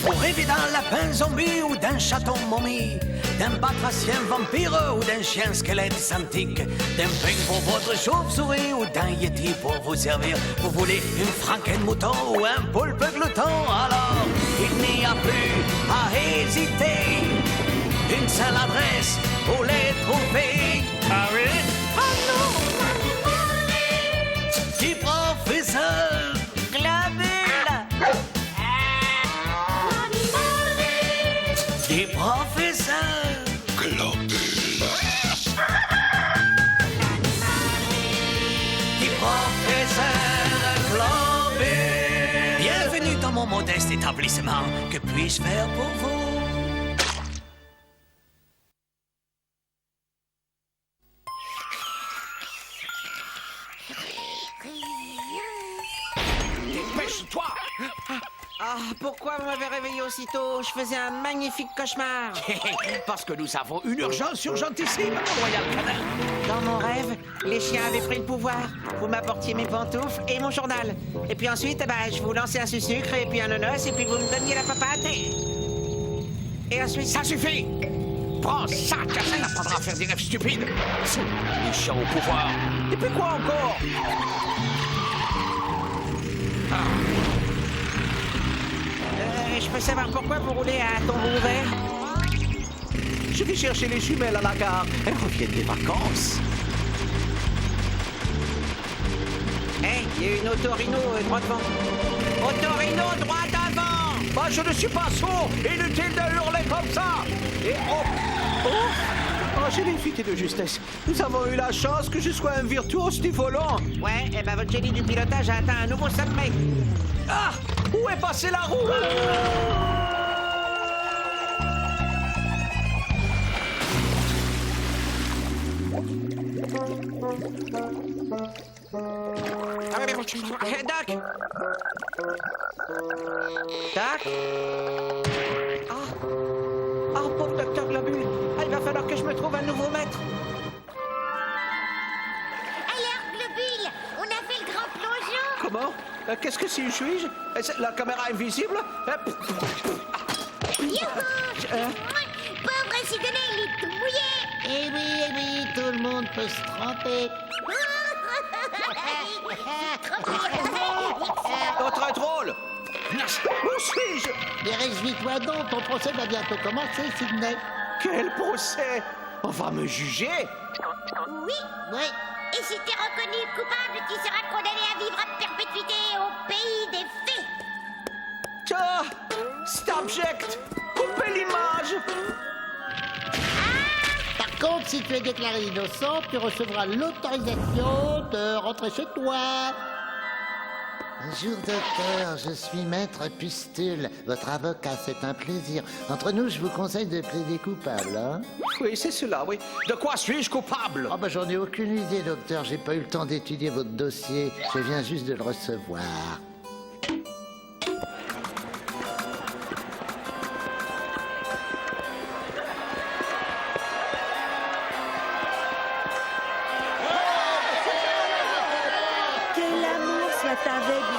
Vous rêvez d'un lapin zombie ou d'un chaton momie, d'un batracien vampire ou d'un chien squelette antique, d'un peigne pour votre chauve-souris ou d'un yeti pour vous servir. Vous voulez une franken-mouton ou un poulpe glouton? Alors, il n'y a plus à hésiter. Une seule adresse pour les trouver. Ah oui? Ah non! Du professeur Globule. Du professeur Globule. Du professeur Globule. Bienvenue dans mon modeste établissement. Que puis-je faire pour vous? Dépêche-toi! Ah, pourquoi vous m'avez réveillé aussitôt? Je faisais un magnifique cauchemar. Parce que nous avons une urgence urgentissime au Royal Canin. Dans mon rêve, les chiens avaient pris le pouvoir. Vous m'apportiez mes pantoufles et mon journal. Et puis ensuite, je vous lançais un sucre et puis un nonos et puis vous me donniez la papate et ensuite... Ça suffit! Prends ça, ça t'apprendra à faire des rêves stupides. Les chiens au pouvoir. Et puis quoi encore? Je peux savoir pourquoi vous roulez à tombeau ouvert? Je vais chercher les jumelles à la gare. Elles reviennent des vacances. Hé, il y a une autorino droit devant. Autorino droit devant! Bah, je ne suis pas sourd. Inutile de hurler comme ça. Et oh, oh j'ai l'évité de justesse. Nous avons eu la chance que je sois un virtuose du volant. Ouais, votre génie du pilotage a atteint un nouveau sommet. Ah! Où est passée la roue? Doc! Doc? Ah, pauvre docteur Globule. Il va falloir que je me trouve un nouveau maître. Alors, Globule, on a fait le grand plongeon. Comment? Qu'est-ce que suis-je? La caméra invisible? Youhou! Pauvre cigonet, il est tout mouillé. Eh oui, tout le monde peut se tromper. Oh, très drôle! Où suis-je? Et réjouis-toi donc, ton procès va bientôt commencer, Sidney. Quel procès? On va me juger? Oui, Oui. et si t'es reconnu coupable, tu seras condamné à vivre à perpétuité au pays des fées. Ah! C'est abject! Coupez l'image! Par contre, si tu es déclaré innocent, tu recevras l'autorisation de rentrer chez toi. Bonjour, docteur, je suis maître Pustule, votre avocat, c'est un plaisir. Entre nous, je vous conseille de plaider coupable, hein? Oui, c'est cela, oui. De quoi suis-je coupable? Ah j'en ai aucune idée, docteur, j'ai pas eu le temps d'étudier votre dossier. Je viens juste de le recevoir. Que l'amour soit avec vous.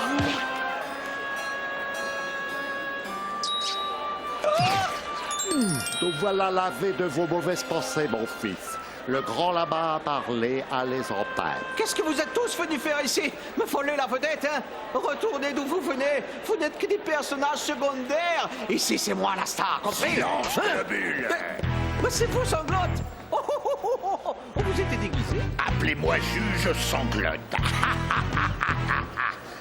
Nous voilà lavés de vos mauvaises pensées, mon fils. Le grand là-bas a parlé, allez en paix. Qu'est-ce que vous êtes tous venus faire ici? Me voler la vedette, hein? Retournez d'où vous venez. Vous n'êtes que des personnages secondaires. Ici, c'est moi la star, compris? Silence, Globule. Mais c'est vous, Sanglotte! Vous étiez déguisé? Appelez-moi juge Sanglotte.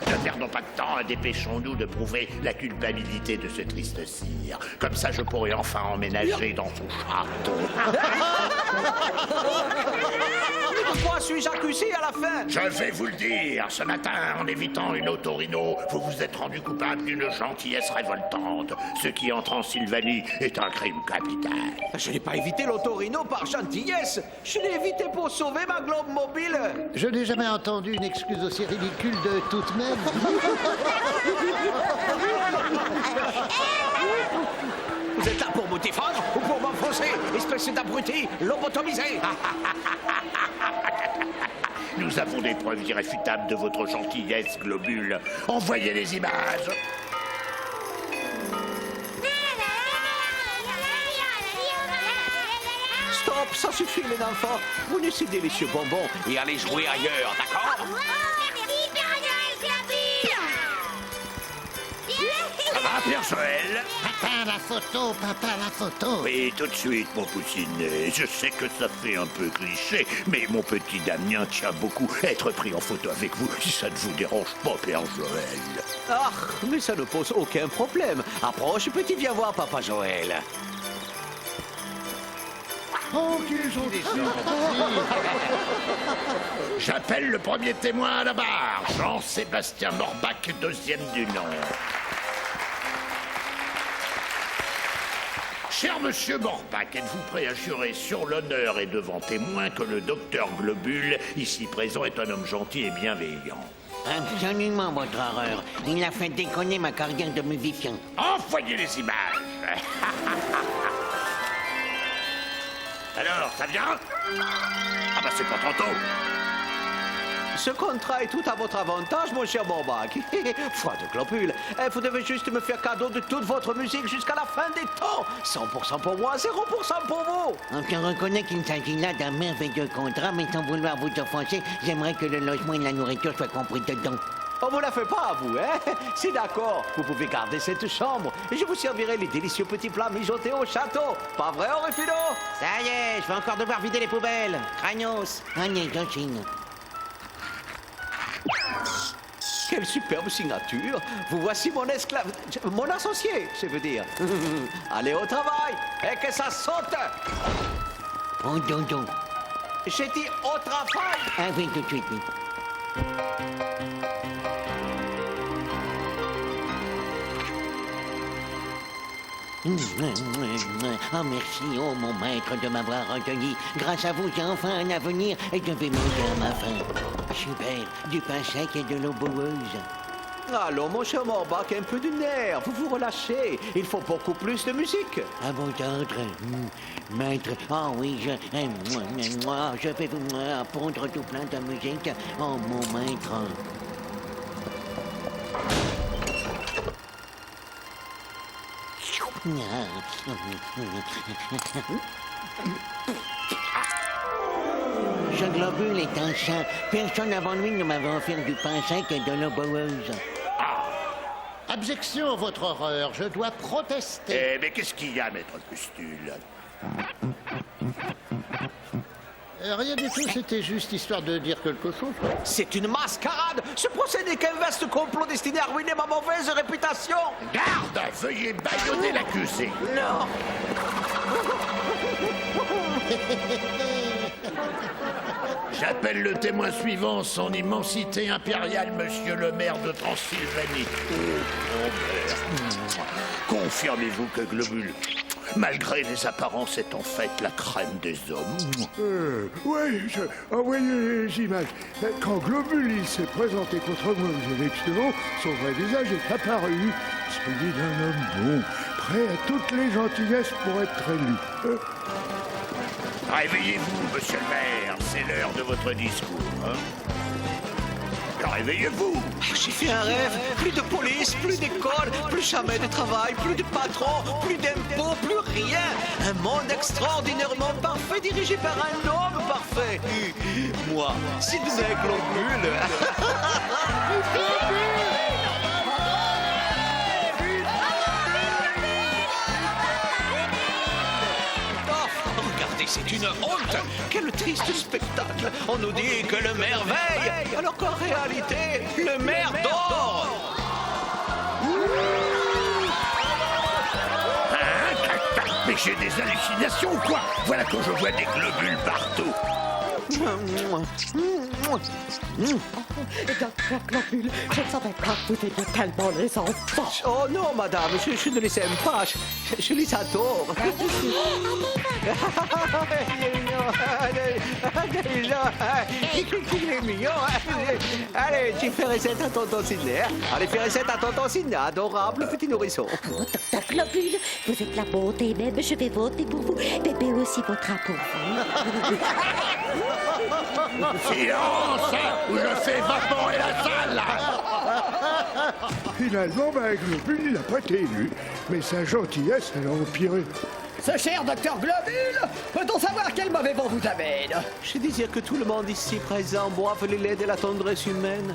Ne perdons pas de temps, dépêchons-nous de prouver la culpabilité de ce triste sire. Comme ça, je pourrai enfin emménager dans son château. Pourquoi suis-je accusé à la fin? Je vais vous le dire, ce matin, en évitant une autorino, vous vous êtes rendu coupable d'une gentillesse révoltante. Ce qui en Transylvanie est un crime capital. Je n'ai pas évité l'autorino par gentillesse. Je l'ai évité pour sauver ma globe mobile. Je n'ai jamais entendu une excuse aussi ridicule de toute même. Vous êtes là pour me défendre ou pour m'enfoncer, espèce d'abruti lobotomisé? Nous avons des preuves irréfutables de votre gentillesse, Globule. Envoyez les images. Stop, ça suffit les enfants. Prenez ces délicieux bonbons et allez jouer ailleurs, d'accord? Merci, Père Noël, c'est la pire. Ah, Père Joël? Papa, la photo, papa, la photo. Oui, tout de suite, mon poussinet. Je sais que ça fait un peu cliché, mais mon petit Damien tient beaucoup à être pris en photo avec vous, si ça ne vous dérange pas, Père Joël. Ah, mais ça ne pose aucun problème. Approche, petit, viens voir Papa Joël. Oh, qu'ils sont ici. J'appelle le premier témoin à la barre, Jean-Sébastien Morbach, deuxième du nom. Cher monsieur Morbach, êtes-vous prêt à jurer sur l'honneur et devant témoin que le docteur Globule, ici présent, est un homme gentil et bienveillant? Absolument, votre horreur. Il a fait déconner ma carrière de musicien. Envoyez les images. Alors, ça vient? Ah bah c'est pas tantôt. Ce contrat est tout à votre avantage, mon cher Morbach. Foi de globule. Vous devez juste me faire cadeau de toute votre musique jusqu'à la fin des temps. 100% pour moi, 0% pour vous. On te reconnaît qu'il s'agit là d'un merveilleux contrat, mais sans vouloir vous offenser, j'aimerais que le logement et la nourriture soient compris dedans. On vous la fait pas à vous, hein? C'est d'accord. Vous pouvez garder cette chambre et je vous servirai les délicieux petits plats mijotés au château. Pas vrai, Orifino? Ça y est, je vais encore devoir vider les poubelles. Cragnos. Allez, Joachim. Quelle superbe signature. Vous voici mon esclave... Mon associé, je veux dire. Allez au travail et que ça saute. Oh, dodo. J'ai dit au travail. Ah oui, tout de suite, oui. Oh, merci, oh mon maître, de m'avoir retenu. Grâce à vous, j'ai enfin un avenir et je vais manger à ma faim. Super, du pain sec et de l'eau boueuse. Allons, mon cher Morbach, un peu de nerf. Vous vous relâchez. Il faut beaucoup plus de musique. À votre ordre, maître. Oh oui, je vais vous pondre tout plein de musique. Oh, mon maître. Ce globule est un saint. Personne avant lui ne m'avait offert du pain sec et de l'eau boueuse. Objection, votre horreur, je dois protester. Eh, mais qu'est-ce qu'il y a, maître Pustule? Rien du tout, c'était juste histoire de dire quelque chose. C'est une mascarade. Ce procès n'est qu'un vaste complot destiné à ruiner ma mauvaise réputation. Garde! Veuillez bâillonner l'accusé. Non. J'appelle le témoin suivant, son immensité impériale, monsieur le maire de Transylvanie. Oh, grand-père. Confirmez-vous que Globule, malgré les apparences, est en fait la crème des hommes? Oui, envoyez les images. Quand Globule il s'est présenté contre moi aux élections, son vrai visage est apparu. Celui d'un homme bon, prêt à toutes les gentillesses pour être élu. Réveillez-vous, monsieur le maire, c'est l'heure de votre discours. Hein? Réveillez-vous! J'ai fait un rêve. Plus de police, plus d'école, plus jamais de travail, plus de patron, plus d'impôts, plus rien. Un monde extraordinairement parfait dirigé par un homme parfait. Moi, Sidney Globule. Regardez, c'est une honte. Quel triste spectacle. On nous dit que le maire veille, alors qu'en réalité, le maire dort. Mais j'ai des hallucinations ou quoi? Voilà que je vois des globules partout. Docteur Globule, je ne savais pas que vous aimiez tellement les enfants. Oh non, madame, je ne les aime pas. Je les adore. Il est mignon. Allez, tu fais recette à tonton Sidney. Allez, fais recette à tonton Sidney. Adorable petit nourrisson. Oh, Docteur Globule, vous êtes la bonté même, je vais voter pour vous. Bébé aussi votera pour vous. Silence! Ou je fais évaporer la salle! Finalement, Globule, il n'a pas été élu. Mais sa gentillesse, elle a empiré. Ce cher docteur Globule, peut-on savoir quel mauvais vent vous amène? Je désire que tout le monde ici présent boive les laits de la tendresse humaine.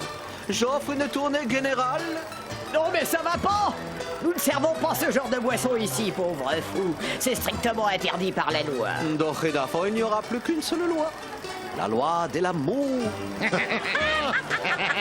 J'offre une tournée générale. Non mais ça va pas! Nous ne servons pas ce genre de boisson ici, pauvre fou. C'est strictement interdit par la loi. Dorénavant, il n'y aura plus qu'une seule loi. La loi de l'amour.